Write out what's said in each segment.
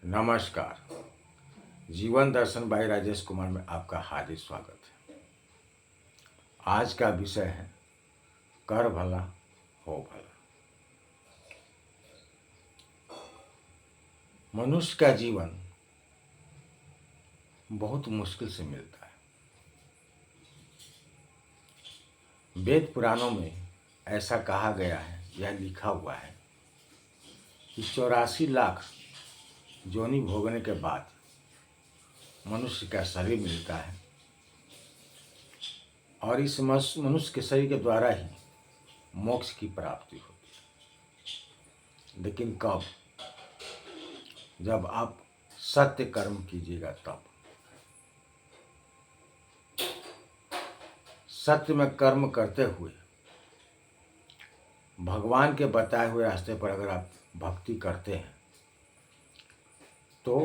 नमस्कार। जीवन दर्शन बाई राजेश कुमार में आपका हार्दिक स्वागत है। आज का विषय है कर भला हो भला। मनुष्य का जीवन बहुत मुश्किल से मिलता है। वेद पुराणों में ऐसा कहा गया है, यह लिखा हुआ है कि 84 लाख योनि भोगने के बाद मनुष्य का शरीर मिलता है और इस मनुष्य के शरीर के द्वारा ही मोक्ष की प्राप्ति होती है। लेकिन कब? जब आप सत्य कर्म कीजिएगा तब। सत्य में कर्म करते हुए भगवान के बताए हुए रास्ते पर अगर आप भक्ति करते हैं तो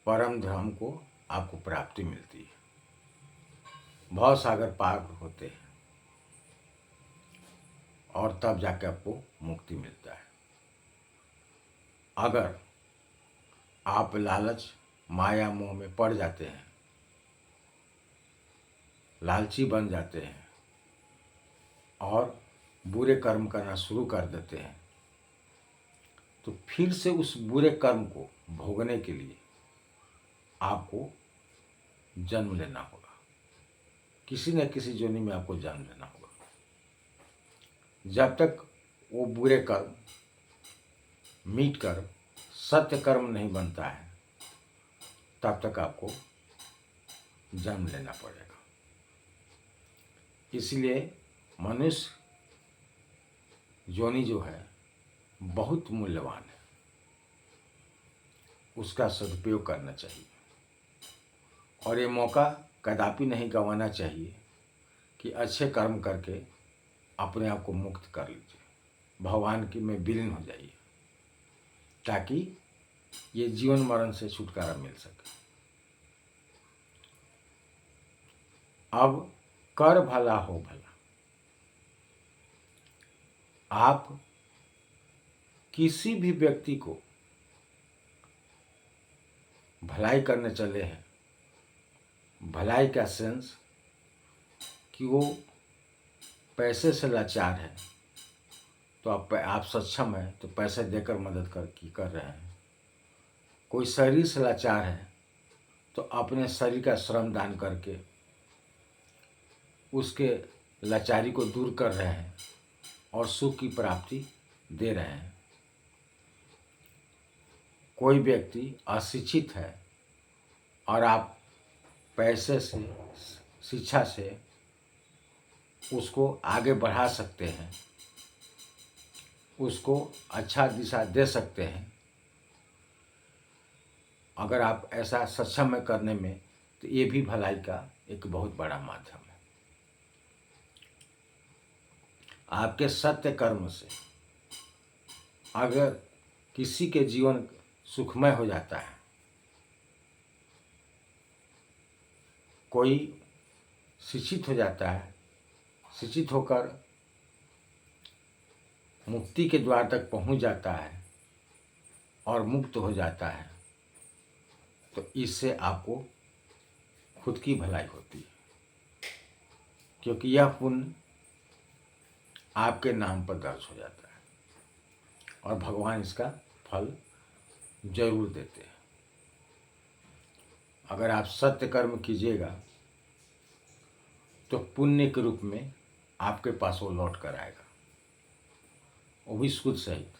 परम धाम को आपको प्राप्ति मिलती है, भव सागर पार होते हैं और तब जाके आपको मुक्ति मिलता है। अगर आप लालच माया मोह में पड़ जाते हैं, लालची बन जाते हैं और बुरे कर्म करना शुरू कर देते हैं तो फिर से उस बुरे कर्म को भोगने के लिए आपको जन्म लेना होगा। किसी न किसी योनि में आपको जन्म लेना होगा। जब तक वो बुरे कर्म मिट कर सत्य कर्म नहीं बनता है तब तक आपको जन्म लेना पड़ेगा। इसलिए मनुष्य योनि जो है बहुत मूल्यवान है, उसका सदुपयोग करना चाहिए और ये मौका कदापि नहीं गंवाना चाहिए कि अच्छे कर्म करके अपने आप को मुक्त कर लीजिए, भगवान की में विलीन हो जाइए ताकि ये जीवन मरण से छुटकारा मिल सके। अब कर भला हो भला। आप किसी भी व्यक्ति को भलाई करने चले हैं, भलाई का सेंस कि वो पैसे से लाचार है तो आप सक्षम हैं तो पैसे देकर मदद कर रहे हैं। कोई शरीर से लाचार है तो अपने शरीर का श्रम दान करके उसके लाचारी को दूर कर रहे हैं और सुख की प्राप्ति दे रहे हैं। कोई व्यक्ति अशिक्षित है और आप पैसे से, शिक्षा से उसको आगे बढ़ा सकते हैं, उसको अच्छा दिशा दे सकते हैं। अगर आप ऐसा सक्षम है करने में तो ये भी भलाई का एक बहुत बड़ा माध्यम है। आपके सत्य कर्म से अगर किसी के जीवन सुखमय हो जाता है, कोई शिक्षित हो जाता है, शिक्षित होकर मुक्ति के द्वार तक पहुंच जाता है और मुक्त हो जाता है तो इससे आपको खुद की भलाई होती है, क्योंकि यह पुण्य आपके नाम पर दर्ज हो जाता है और भगवान इसका फल जरूर देते हैं। अगर आप सत्य कर्म कीजिएगा तो पुण्य के रूप में आपके पास वो लौट कर आएगा, वो भी सूद सहित।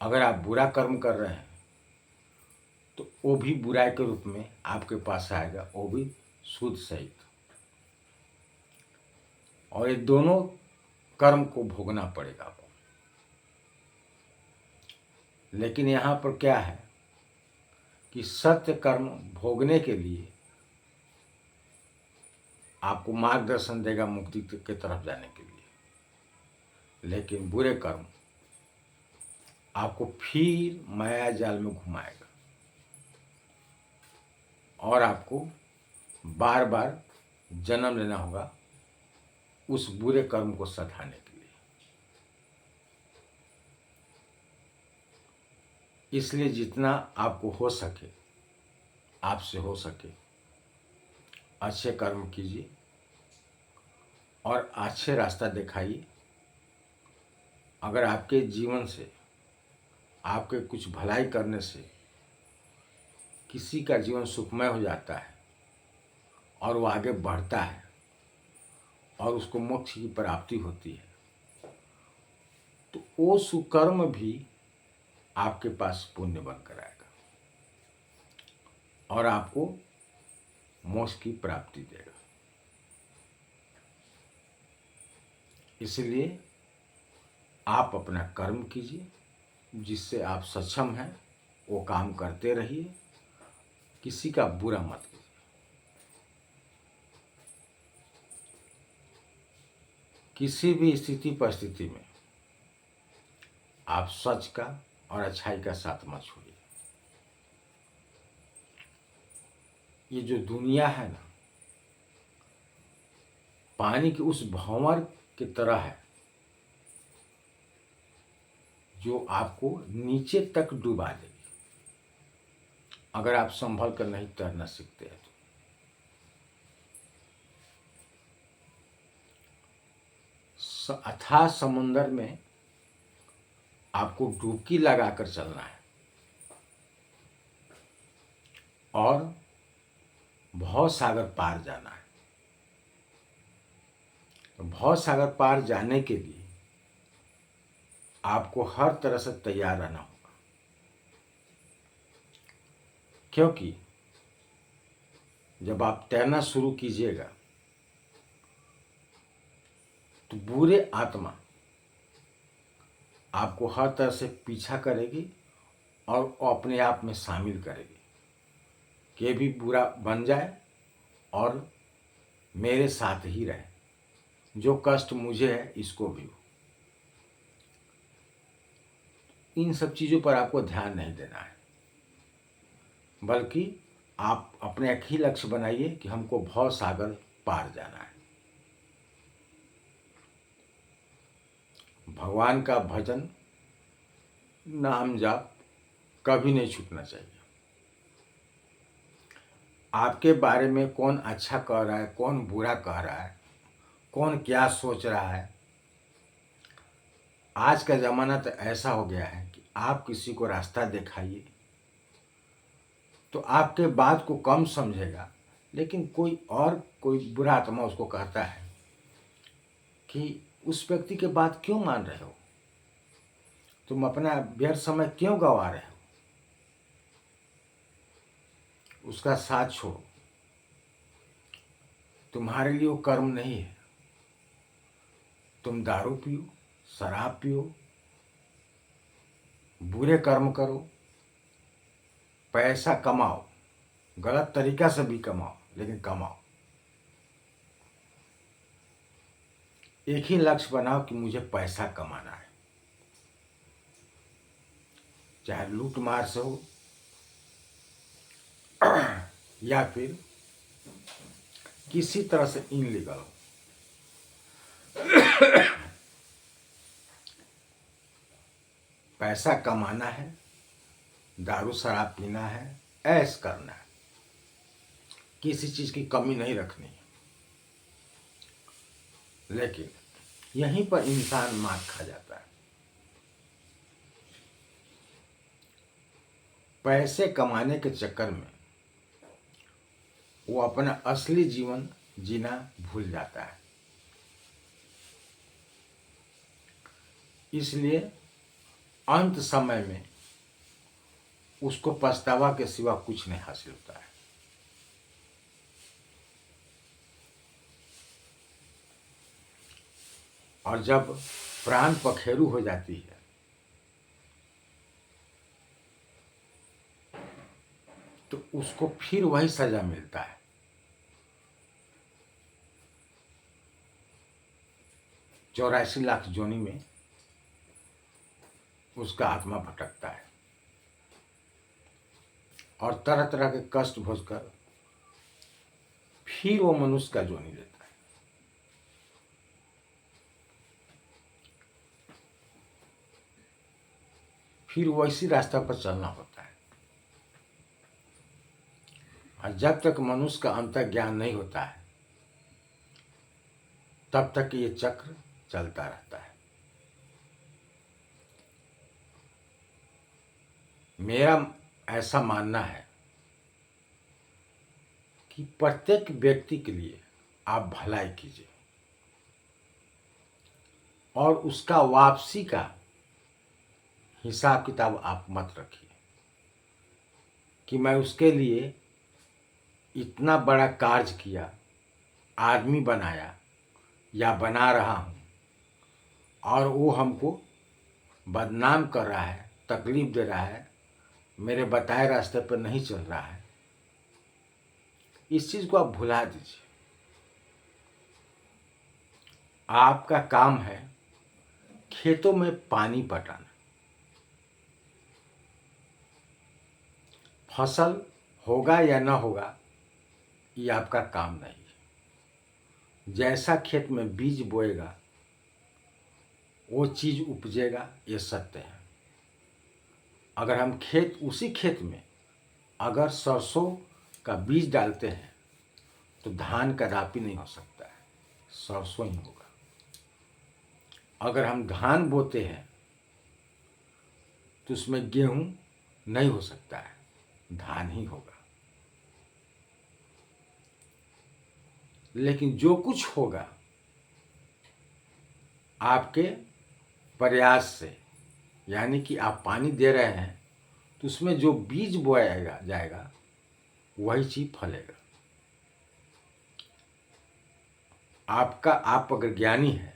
अगर आप बुरा कर्म कर रहे हैं तो वो भी बुराई के रूप में आपके पास आएगा, वो भी सूद सहित। और ये दोनों कर्म को भोगना पड़ेगा आपको। लेकिन यहाँ पर क्या है कि सत्य कर्म भोगने के लिए आपको मार्गदर्शन देगा मुक्ति की तरफ जाने के लिए, लेकिन बुरे कर्म आपको फिर माया जाल में घुमाएगा और आपको बार बार जन्म लेना होगा उस बुरे कर्म को सधाने के लिए। इसलिए जितना आपको हो सके, आपसे हो सके, अच्छे कर्म कीजिए और अच्छे रास्ता दिखाइए। अगर आपके जीवन से, आपके कुछ भलाई करने से किसी का जीवन सुखमय हो जाता है और वो आगे बढ़ता है और उसको मोक्ष की प्राप्ति होती है, तो वो सुकर्म भी आपके पास पुण्य बनकर आएगा और आपको मोक्ष की प्राप्ति देगा। इसलिए आप अपना कर्म कीजिए, जिससे आप सक्षम हैं वो काम करते रहिए, किसी का बुरा मत कीजिए। किसी भी स्थिति परिस्थिति में आप सच का और अच्छाई का साथ मत छोड़िए। ये जो दुनिया है ना, पानी के उस भंवर की तरह है जो आपको नीचे तक डुबा देगी अगर आप संभल कर नहीं तैरना सीखते हैं तो। अथाह समुंदर में आपको डुबकी लगाकर चलना है और भव सागर पार जाना है। तो भव सागर पार जाने के लिए आपको हर तरह से तैयार रहना होगा, क्योंकि जब आप तैरना शुरू कीजिएगा तो बुरे आत्मा आपको हर तरह से पीछा करेगी और वो अपने आप में शामिल करेगी कि भी बुरा बन जाए और मेरे साथ ही रहे, जो कष्ट मुझे है इसको भी हो। इन सब चीज़ों पर आपको ध्यान नहीं देना है, बल्कि आप अपने एक ही लक्ष्य बनाइए कि हमको भव सागर पार जाना है। भगवान का भजन, नाम जाप कभी नहीं छूटना चाहिए। आपके बारे में कौन अच्छा कह रहा है, कौन बुरा कह रहा है, कौन क्या सोच रहा है, आज का ज़माना तो ऐसा हो गया है कि आप किसी को रास्ता दिखाइए तो आपके बात को कम समझेगा, लेकिन कोई बुरा आत्मा उसको कहता है कि उस व्यक्ति के बात क्यों मान रहे हो, तुम अपना व्यर्थ समय क्यों गंवा रहे हो, उसका साथ छोड़ो, तुम्हारे लिए वो कर्म नहीं है। तुम दारू पियो, शराब पियो, बुरे कर्म करो, पैसा कमाओ, गलत तरीका से भी कमाओ, लेकिन कमाओ। एक ही लक्ष्य बनाओ कि मुझे पैसा कमाना है, चाहे लूट मार से हो या फिर किसी तरह से इनलीगल हो। पैसा कमाना है, दारू शराब पीना है, ऐश करना है, किसी चीज़ की कमी नहीं रखनी है। लेकिन यहीं पर इंसान मार खा जाता है। पैसे कमाने के चक्कर में वो अपना असली जीवन जीना भूल जाता है। इसलिए अंत समय में उसको पछतावा के सिवा कुछ नहीं हासिल होता है। और जब प्राण पखेरु हो जाती है तो उसको फिर वही सजा मिलता है। 84 लाख जोनी में उसका आत्मा भटकता है और तरह तरह के कष्ट भोगकर फिर वो मनुष्य का जोनी लेता है। फिर वैसी रास्ता पर चलना होता है। और जब तक मनुष्य का अंतर ज्ञान नहीं होता है तब तक ये चक्र चलता रहता है। मेरा ऐसा मानना है कि प्रत्येक व्यक्ति के लिए आप भलाई कीजिए और उसका वापसी का हिसाब किताब आप मत रखिए कि मैं उसके लिए इतना बड़ा कार्य किया, आदमी बनाया या बना रहा हूँ और वो हमको बदनाम कर रहा है, तकलीफ दे रहा है, मेरे बताए रास्ते पर नहीं चल रहा है। इस चीज़ को आप भुला दीजिए। आपका काम है खेतों में पानी पटाना। फसल होगा या ना होगा ये आपका काम नहीं है। जैसा खेत में बीज बोएगा वो चीज़ उपजेगा, ये सत्य है। अगर हम उसी खेत में अगर सरसों का बीज डालते हैं तो धान कदापि नहीं हो सकता है, सरसों ही होगा। अगर हम धान बोते हैं तो उसमें गेहूं नहीं हो सकता है, धान ही होगा। लेकिन जो कुछ होगा आपके प्रयास से, यानी कि आप पानी दे रहे हैं तो उसमें जो बीज बोया जाएगा वही चीज फलेगा। आप अगर ज्ञानी है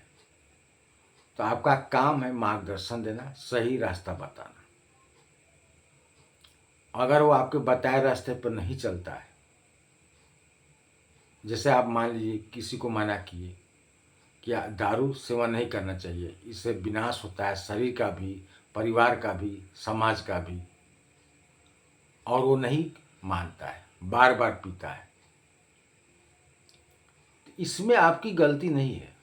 तो आपका काम है मार्गदर्शन देना, सही रास्ता बताना। अगर वो आपके बताए रास्ते पर नहीं चलता है, जैसे आप मान लीजिए किसी को मना किए कि दारू सेवन नहीं करना चाहिए, इससे विनाश होता है शरीर का भी, परिवार का भी, समाज का भी, और वो नहीं मानता है, बार बार पीता है, इसमें आपकी गलती नहीं है,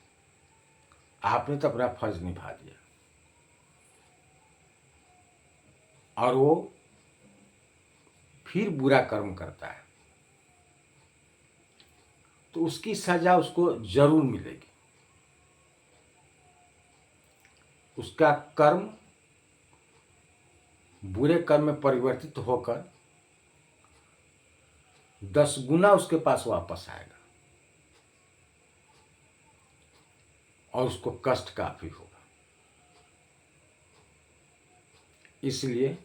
आपने तो अपना फर्ज निभा दिया। और वो फिर बुरा कर्म करता है तो उसकी सजा उसको जरूर मिलेगी। उसका कर्म बुरे कर्म में परिवर्तित होकर 10 गुना उसके पास वापस आएगा और उसको कष्ट काफी होगा। इसलिए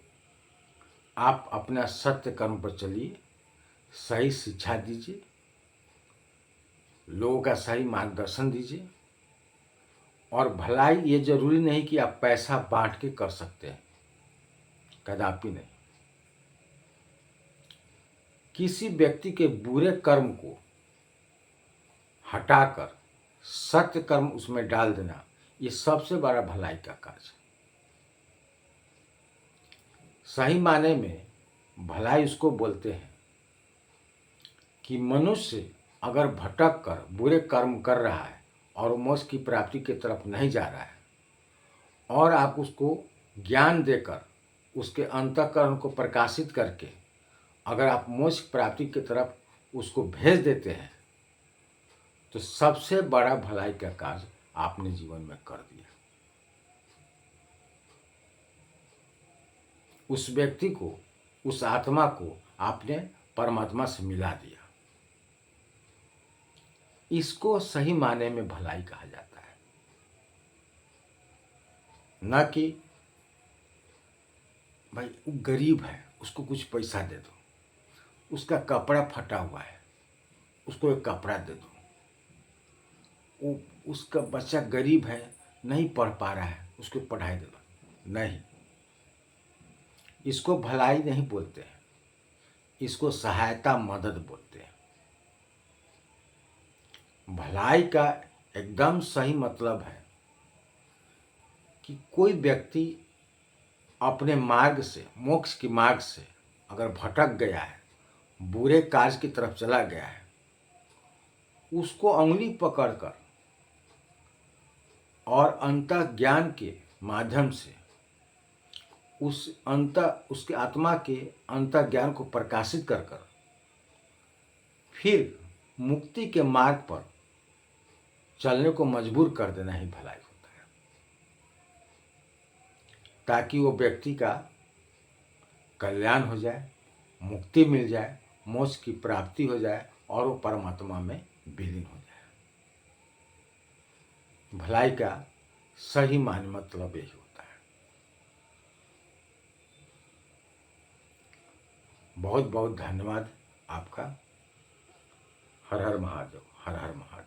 आप अपना सत्य कर्म पर चलिए, सही शिक्षा दीजिए, लोगों का सही मार्गदर्शन दीजिए। और भलाई ये जरूरी नहीं कि आप पैसा बांट के कर सकते हैं, कदापि नहीं। किसी व्यक्ति के बुरे कर्म को हटाकर सत्य कर्म उसमें डाल देना, ये सबसे बड़ा भलाई का कार्य है। सही माने में भलाई उसको बोलते हैं कि मनुष्य अगर भटक कर बुरे कर्म कर रहा है और मोक्ष की प्राप्ति की तरफ नहीं जा रहा है और आप उसको ज्ञान देकर उसके अंतःकरण को प्रकाशित करके अगर आप मोक्ष प्राप्ति की तरफ उसको भेज देते हैं तो सबसे बड़ा भलाई का कार्य आपने जीवन में कर दिया। उस व्यक्ति को, उस आत्मा को आपने परमात्मा से मिला दिया। इसको सही माने में भलाई कहा जाता है, न कि भाई वो गरीब है उसको कुछ पैसा दे दो, उसका कपड़ा फटा हुआ है उसको एक कपड़ा दे दो, वो उसका बच्चा गरीब है नहीं पढ़ पा रहा है उसको पढ़ाई दे दो। नहीं, इसको भलाई नहीं बोलते हैं, इसको सहायता मदद बोलते हैं। भलाई का एकदम सही मतलब है कि कोई व्यक्ति अपने मार्ग से, मोक्ष के मार्ग से अगर भटक गया है, बुरे कार्य की तरफ चला गया है, उसको अंगुली पकड़कर और अंतः ज्ञान के माध्यम से उसके आत्मा के अंतर ज्ञान को प्रकाशित कर कर फिर मुक्ति के मार्ग पर चलने को मजबूर कर देना ही भलाई होता है, ताकि वो व्यक्ति का कल्याण हो जाए, मुक्ति मिल जाए, मोक्ष की प्राप्ति हो जाए और वो परमात्मा में विलीन हो जाए। भलाई का सही माने मतलब यही होता है। बहुत बहुत धन्यवाद आपका। हर हर महादेव, हर हर महादेव।